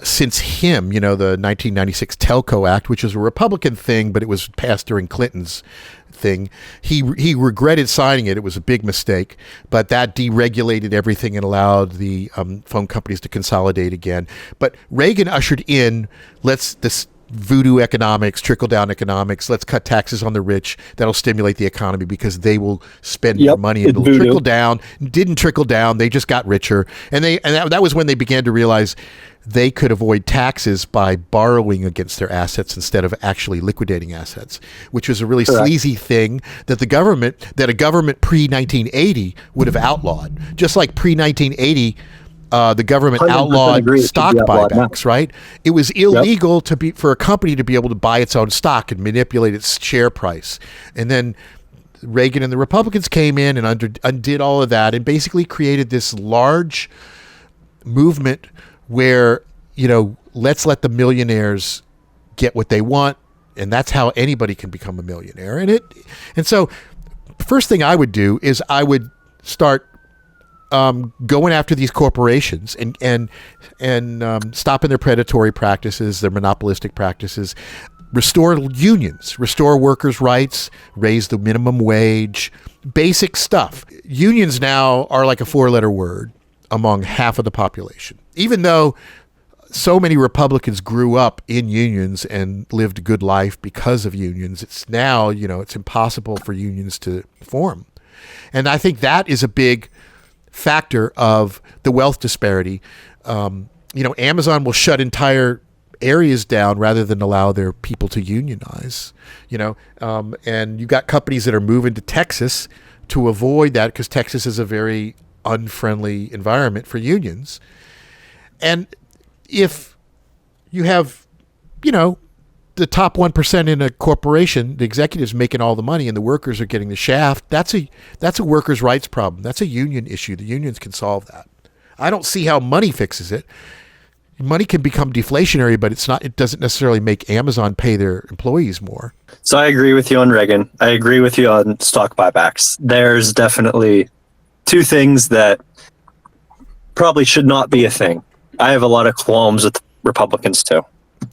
since him, the 1996 Telco Act, which was a Republican thing, but it was passed during Clinton's thing. He regretted signing it. It was a big mistake, but that deregulated everything and allowed the phone companies to consolidate again. But Reagan ushered in, this voodoo economics, trickle-down economics. Let's cut taxes on the rich. That'll stimulate the economy because they will spend more money. It'll trickle down. Didn't trickle down. They just got richer. And that was when they began to realize they could avoid taxes by borrowing against their assets instead of actually liquidating assets, which was a really sleazy thing that a government pre-1980 would have outlawed. Just like pre-1980, the government outlawed stock buybacks, right? It was illegal for a company to be able to buy its own stock and manipulate its share price. And then Reagan and the Republicans came in and undid all of that and basically created this large movement where, let's let the millionaires get what they want, and that's how anybody can become a millionaire. And so the first thing I would do is I would start going after these corporations and stopping their predatory practices, their monopolistic practices, restore unions, restore workers' rights, raise the minimum wage, basic stuff. Unions now are like a 4-letter word among half of the population, even though so many Republicans grew up in unions and lived a good life because of unions. It's now, it's impossible for unions to form. And I think that is a big factor of the wealth disparity. Amazon will shut entire areas down rather than allow their people to unionize, and you got companies that are moving to Texas to avoid that because Texas is a very unfriendly environment for unions. And if you have, the top 1% in a corporation, the executives making all the money and the workers are getting the shaft, that's a workers' rights problem. That's a union issue. The unions can solve that. I don't see how money fixes it. Money can become deflationary, but it doesn't necessarily make Amazon pay their employees more. So I agree with you on Reagan. I agree with you on stock buybacks. There's definitely two things that probably should not be a thing. I have a lot of qualms with Republicans too.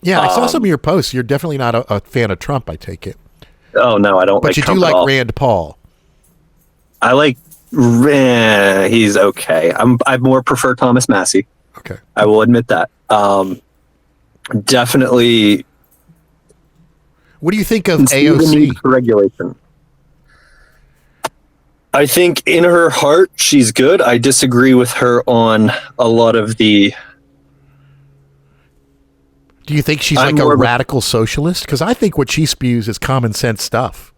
Yeah, I saw some of your posts. You're definitely not a fan of Trump, I take it. Oh, no, I don't like Trump. But you do like Rand Paul. I like he's okay. I more prefer Thomas Massey. Okay. I will admit that. Definitely. What do you think of AOC? For regulation. I think in her heart, she's good. I disagree with her on a lot of the... Do you think she's like a radical socialist? Because I think what she spews is common sense stuff.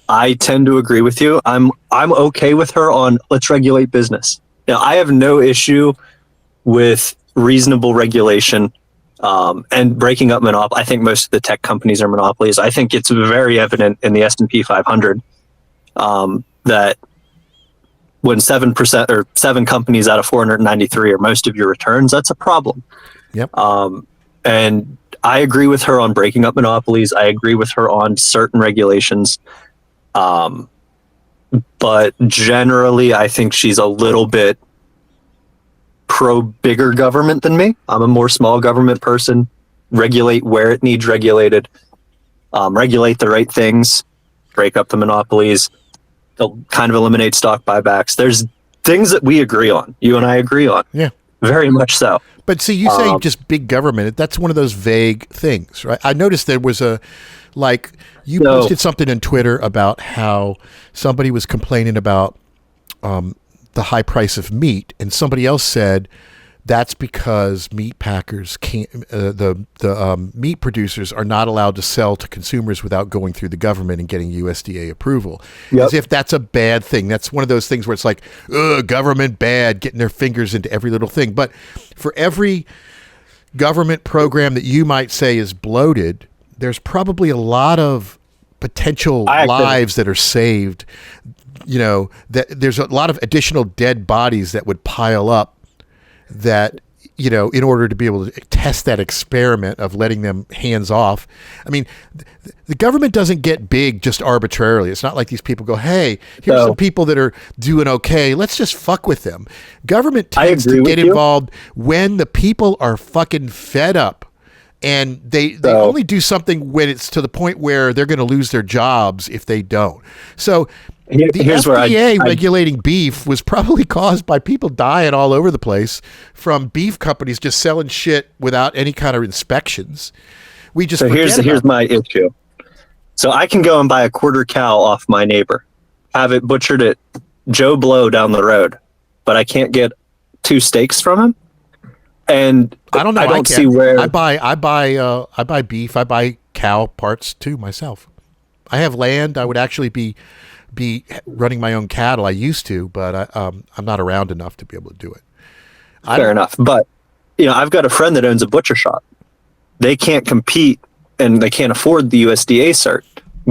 I tend to agree with you. I'm okay with her on let's regulate business. Now, I have no issue with reasonable regulation and breaking up monopoly. I think most of the tech companies are monopolies. I think it's very evident in the S&P 500 that when 7% or 7 companies out of 493 are most of your returns, that's a problem. Yep. And I agree with her on breaking up monopolies. I agree with her on certain regulations. But generally, I think she's a little bit pro bigger government than me. I'm a more small government person. Regulate where it needs regulated. Regulate the right things. Break up the monopolies. They'll kind of eliminate stock buybacks. There's things that we agree on. You and I agree on. Yeah. Very much so. But see, you say just big government. That's one of those vague things, right? I noticed there was you posted something on Twitter about how somebody was complaining about the high price of meat, and somebody else said that's because meat packers can't, the meat producers are not allowed to sell to consumers without going through the government and getting USDA approval. Yep. As if that's a bad thing. That's one of those things where it's like, ugh, government bad, getting their fingers into every little thing. But for every government program that you might say is bloated, there's probably a lot of potential lives that are saved. You know, that there's a lot of additional dead bodies that would pile up that, you know, in order to be able to test that experiment of letting them hands off. I mean, the government doesn't get big just arbitrarily. It's not like these people go, hey, here's some people that are doing okay, let's just fuck with them. Government tends to get involved when the people are fucking fed up. And they only do something when it's to the point where they're going to lose their jobs if they don't. So the FDA regulating beef was probably caused by people dying all over the place from beef companies just selling shit without any kind of inspections. We just here's my issue. So I can go and buy a quarter cow off my neighbor, have it butchered at Joe Blow down the road, but I can't get 2 steaks from him. And I don't know. I don't see where I buy beef. I buy cow parts too myself. I have land. I would actually be running my own cattle. I used to, but I'm not around enough to be able to do it. Fair enough. But, you know, I've got a friend that owns a butcher shop. They can't compete and they can't afford the USDA cert.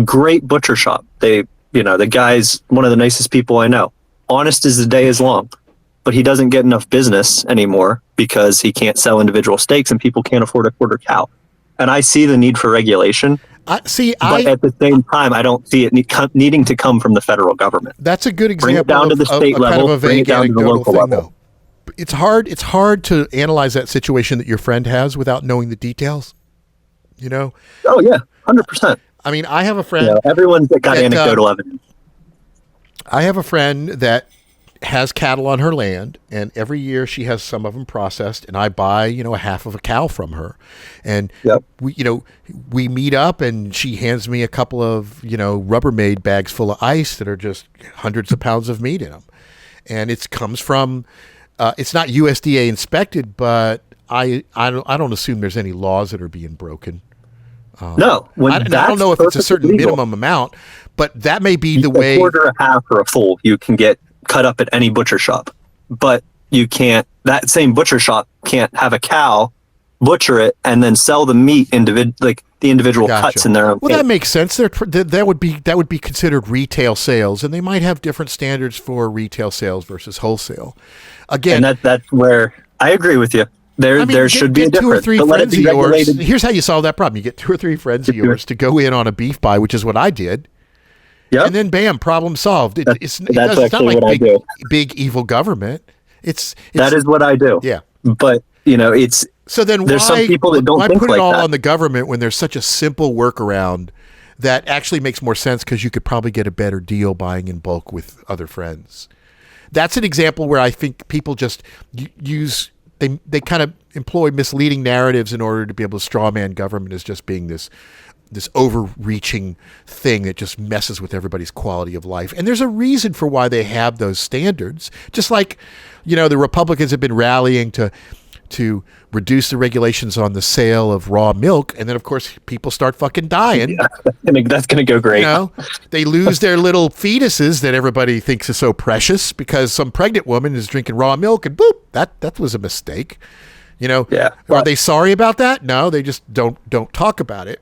Great butcher shop. They, you know, the guy's one of the nicest people I know. Honest as the day is long. But he doesn't get enough business anymore because he can't sell individual steaks and people can't afford a quarter cow. And I see the need for regulation. But at the same time, I don't see it needing to come from the federal government. That's a good example. Bring it down to the state level, kind of a bring it down to the local level. It's hard to analyze that situation that your friend has without knowing the details. You know? Oh yeah, 100%. I mean, I have a friend. You know, everyone's got anecdotal evidence. I have a friend that has cattle on her land, and every year she has some of them processed, and I buy, you know, a half of a cow from her. And we meet up and she hands me a couple of, you know, Rubbermaid bags full of ice that are just hundreds of pounds of meat in them. And it comes from, it's not USDA inspected, but I don't assume there's any laws that are being broken. No. I don't know if it's a certain minimum amount, but that may be the way. A quarter, a half, or a full you can get cut up at any butcher shop, but you can't, that same butcher shop can't have a cow, butcher it, and then sell the meat the individual cuts in their own. That makes sense. That would be considered retail sales, and they might have different standards for retail sales versus wholesale. Again, and that's where I agree with you. There should be a difference. 2 or 3 friends of yours. Here's how you solve that problem: you get 2 or 3 friends of yours to go in on a beef buy, which is what I did. Yep. And then bam, problem solved. It's not like big evil government. That is what I do. Yeah. But, you know, so then there's some people that don't think put it like all that. On the government when there's such a simple workaround that actually makes more sense because you could probably get a better deal buying in bulk with other friends. That's an example where I think people just use they kind of employ misleading narratives in order to be able to straw man government as just being this overreaching thing that just messes with everybody's quality of life. And there's a reason for why they have those standards. Just like, you know, the Republicans have been rallying to reduce the regulations on the sale of raw milk. And then, of course, people start fucking dying. Yeah, that's going to go great. You know, they lose their little fetuses that everybody thinks is so precious because some pregnant woman is drinking raw milk and boop, that was a mistake. You know, are they sorry about that? No, they just don't talk about it.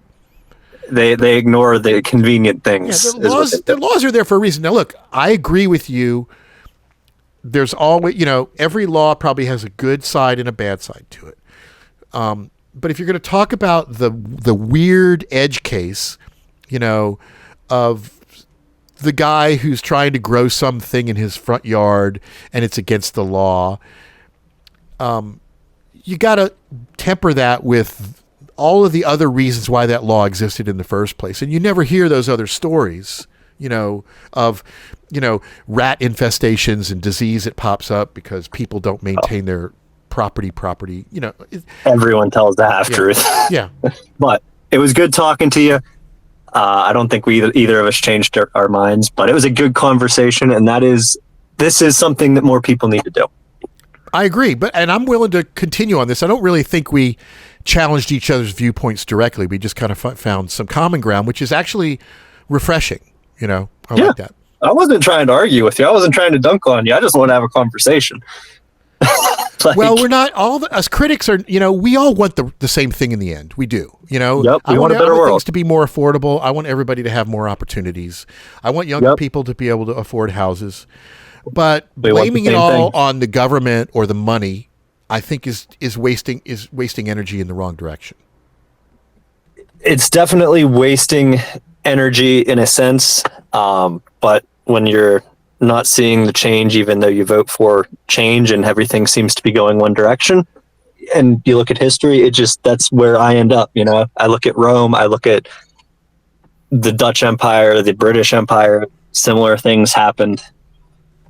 They ignore the convenient things. Yeah, the laws are there for a reason. Now, look, I agree with you. There's always, you know, every law probably has a good side and a bad side to it. But if you're going to talk about the weird edge case, you know, of the guy who's trying to grow something in his front yard and it's against the law, you got to temper that with all of the other reasons why that law existed in the first place. And you never hear those other stories, you know, of, you know, rat infestations and disease that pops up because people don't maintain their property, you know. Everyone tells the half truth. Yeah. But it was good talking to you. I don't think either of us changed our minds, but it was a good conversation. And this is something that more people need to do. I agree, and I'm willing to continue on this. I don't really think we challenged each other's viewpoints directly. We just kind of found some common ground, which is actually refreshing. I like that. I wasn't trying to argue with you. I wasn't trying to dunk on you. I just want to have a conversation. Well, we're not us critics are, we all want the same thing in the end. We do, Yep, I want a better world. Things to be more affordable. I want everybody to have more opportunities. I want younger people to be able to afford houses. But blaming it all on the government or the money, I think is wasting energy in the wrong direction. It's definitely wasting energy in a sense, but when you're not seeing the change, even though you vote for change and everything seems to be going one direction, and you look at history, that's where I end up. I look at Rome, I look at the Dutch Empire, the British Empire, similar things happened.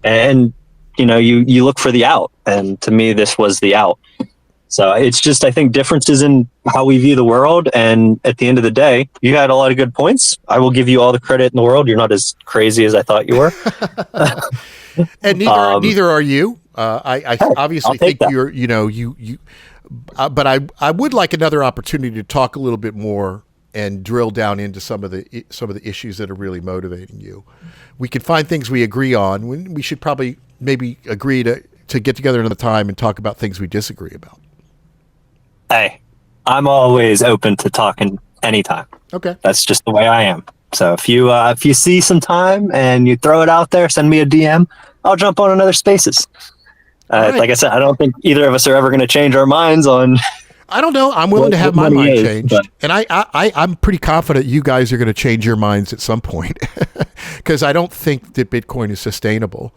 And, you look for the out. And to me, this was the out. So it's just, I think, differences in how we view the world. And at the end of the day, you had a lot of good points. I will give you all the credit in the world. You're not as crazy as I thought you were. And neither are you. I obviously think that. You're, but I would like another opportunity to talk a little bit more and drill down into some of the issues that are really motivating you. We can find things we agree on. We should probably maybe agree to get together another time and talk about things we disagree about. Hey, I'm always open to talking anytime. Okay. That's just the way I am. So if you see some time and you throw it out there, send me a DM. I'll jump on another Spaces. Right. Like I said, I don't think either of us are ever going to change our minds on. I don't know. I'm willing to have my mind changed. And I'm pretty confident you guys are going to change your minds at some point because I don't think that Bitcoin is sustainable,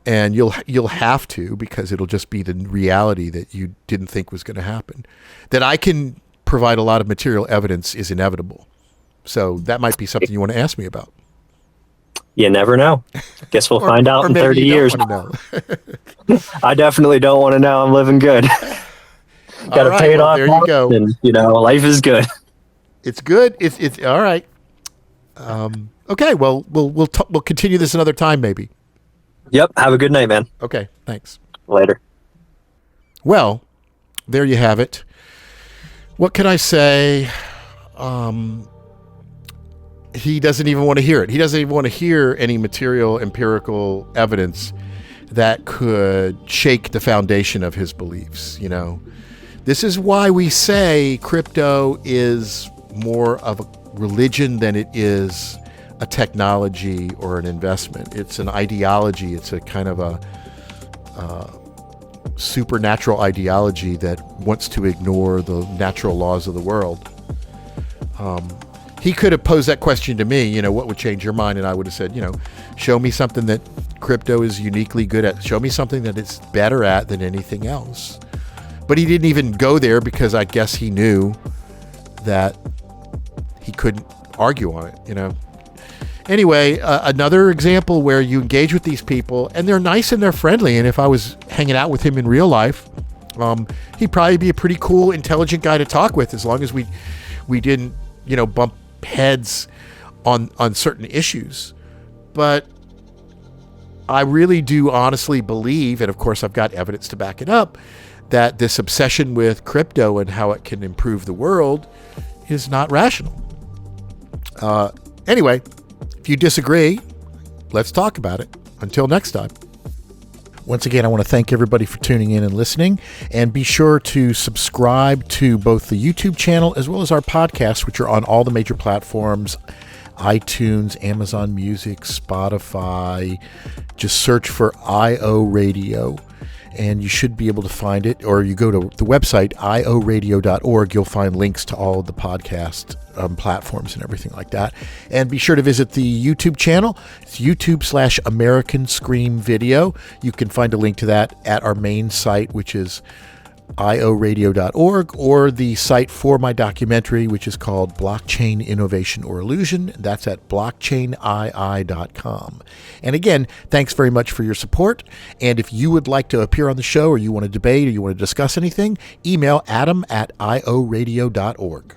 and you'll have to, because it'll just be the reality that you didn't think was going to happen. That I can provide a lot of material evidence is inevitable. So that might be something you want to ask me about. You never know. Guess we'll find out in 30 years. I definitely don't want to know. I'm living good. Got to pay it off. There you go. And, life is good. It's good. It's all right. Okay. Well, we'll continue this another time, maybe. Yep. Have a good night, man. Okay. Thanks. Later. Well, there you have it. What can I say? He doesn't even want to hear it. He doesn't even want to hear any material, empirical evidence that could shake the foundation of his beliefs. This is why we say crypto is more of a religion than it is a technology or an investment. It's an ideology. It's a kind of a supernatural ideology that wants to ignore the natural laws of the world. He could have posed that question to me, what would change your mind? And I would have said, show me something that crypto is uniquely good at. Show me something that it's better at than anything else. But he didn't even go there because I guess he knew that he couldn't argue on it, Anyway, another example where you engage with these people and they're nice and they're friendly. And if I was hanging out with him in real life, he'd probably be a pretty cool, intelligent guy to talk with, as long as we didn't, bump heads on certain issues. But I really do honestly believe, and of course I've got evidence to back it up, that this obsession with crypto and how it can improve the world is not rational. Anyway, if you disagree, let's talk about it. Until next time. Once again, I want to thank everybody for tuning in and listening, and be sure to subscribe to both the YouTube channel as well as our podcasts, which are on all the major platforms: iTunes, Amazon Music, Spotify. Just search for ioRadio, and you should be able to find it. Or you go to the website, ioRadio.org. You'll find links to all of the podcast platforms and everything like that. And be sure to visit the YouTube channel. It's YouTube/American Scream Video. You can find a link to that at our main site, which is ioRadio.org, or the site for my documentary, which is called Blockchain Innovation or Illusion. That's at blockchainii.com. And again, thanks very much for your support. And if you would like to appear on the show, or you want to debate, or you want to discuss anything, email Adam at ioRadio.org.